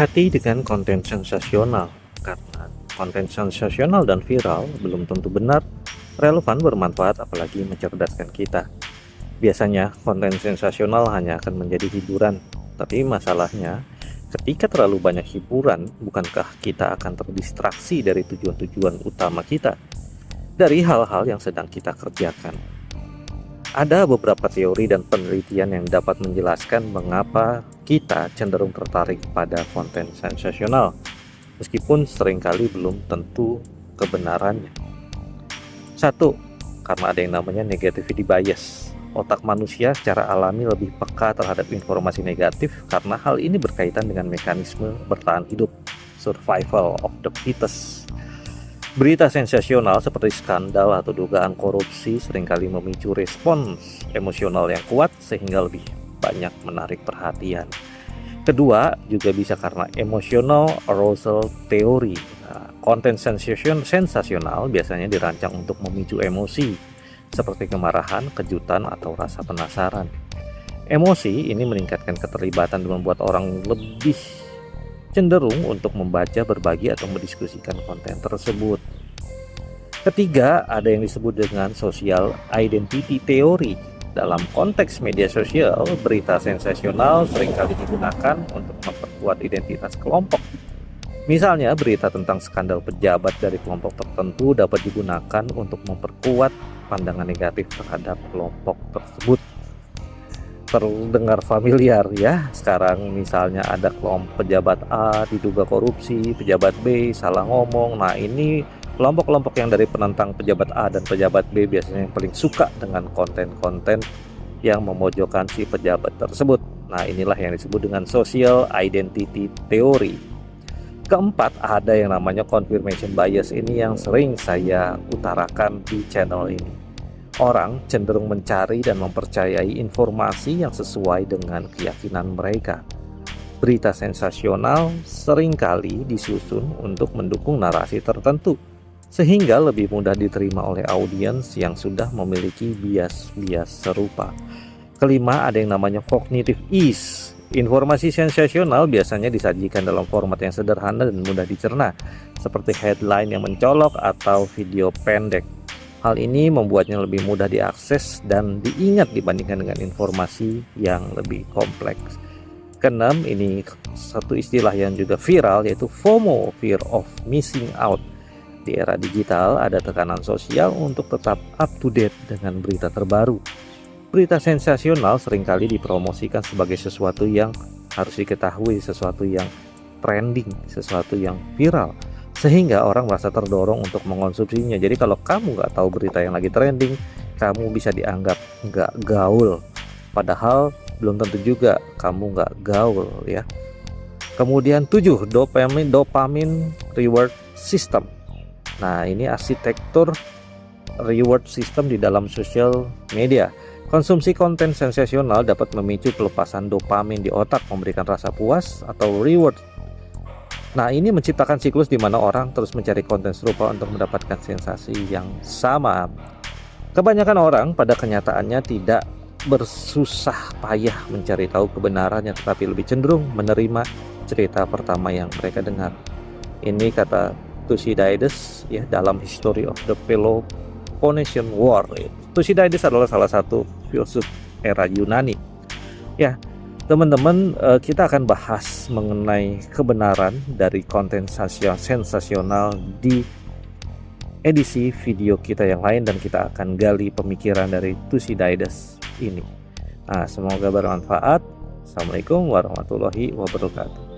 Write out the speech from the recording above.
Hati-hati dengan konten sensasional, karena konten sensasional dan viral belum tentu benar, relevan, bermanfaat, apalagi mencerdaskan kita. Biasanya konten sensasional hanya akan menjadi hiburan, tapi masalahnya ketika terlalu banyak hiburan, bukankah kita akan terdistraksi dari tujuan-tujuan utama kita, dari hal-hal yang sedang kita kerjakan? Ada beberapa teori dan penelitian yang dapat menjelaskan mengapa kita cenderung tertarik pada konten sensasional, meskipun seringkali belum tentu kebenarannya. Satu, karena ada yang namanya negativity bias. Otak manusia secara alami lebih peka terhadap informasi negatif karena hal ini berkaitan dengan mekanisme bertahan hidup, survival of the fittest. Berita sensasional seperti skandal atau dugaan korupsi seringkali memicu respons emosional yang kuat sehingga lebih banyak menarik perhatian. Kedua, juga bisa karena emotional arousal theory. Konten sensasional biasanya dirancang untuk memicu emosi seperti kemarahan, kejutan, atau rasa penasaran. Emosi ini meningkatkan keterlibatan dan membuat orang lebih cenderung untuk membaca, berbagi, atau mendiskusikan konten tersebut. Ketiga, ada yang disebut dengan social identity theory. Dalam konteks media sosial, berita sensasional seringkali digunakan untuk memperkuat identitas kelompok. Misalnya, berita tentang skandal pejabat dari kelompok tertentu dapat digunakan untuk memperkuat pandangan negatif terhadap kelompok tersebut. Terdengar familiar ya. Sekarang misalnya ada kelompok pejabat A diduga korupsi, pejabat B salah ngomong. Nah, ini kelompok-kelompok yang dari penentang pejabat A dan pejabat B biasanya yang paling suka dengan konten-konten yang memojokkan si pejabat tersebut. Nah, inilah yang disebut dengan social identity theory. Keempat, ada yang namanya confirmation bias. Ini yang sering saya utarakan di channel ini. Orang cenderung mencari dan mempercayai informasi yang sesuai dengan keyakinan mereka. Berita sensasional seringkali disusun untuk mendukung narasi tertentu, sehingga lebih mudah diterima oleh audiens yang sudah memiliki bias-bias serupa. Kelima, ada yang namanya cognitive ease. Informasi sensasional biasanya disajikan dalam format yang sederhana dan mudah dicerna, seperti headline yang mencolok atau video pendek. Hal ini membuatnya lebih mudah diakses dan diingat dibandingkan dengan informasi yang lebih kompleks. Keenam, ini satu istilah yang juga viral, yaitu FOMO, fear of missing out. Di era digital, ada tekanan sosial untuk tetap up to date dengan berita terbaru. Berita sensasional seringkali dipromosikan sebagai sesuatu yang harus diketahui, sesuatu yang trending, sesuatu yang viral, sehingga orang merasa terdorong untuk mengonsumsinya. Jadi kalau kamu nggak tahu berita yang lagi trending, kamu bisa dianggap nggak gaul. Padahal belum tentu juga kamu nggak gaul ya. Kemudian 7, dopamin reward system. Nah, ini arsitektur reward system di dalam sosial media. Konsumsi konten sensasional dapat memicu pelepasan dopamin di otak, memberikan rasa puas atau reward. Nah, ini menciptakan siklus di mana orang terus mencari konten serupa untuk mendapatkan sensasi yang sama. Kebanyakan orang pada kenyataannya tidak bersusah payah mencari tahu kebenarannya, tetapi lebih cenderung menerima cerita pertama yang mereka dengar. Ini kata Thucydides ya, dalam History of the Peloponnesian War. Thucydides adalah salah satu filsuf era Yunani. Ya, teman-teman, kita akan bahas mengenai kebenaran dari konten sensasional di edisi video kita yang lain, dan kita akan gali pemikiran dari Thucydides ini. Nah, semoga bermanfaat. Assalamualaikum warahmatullahi wabarakatuh.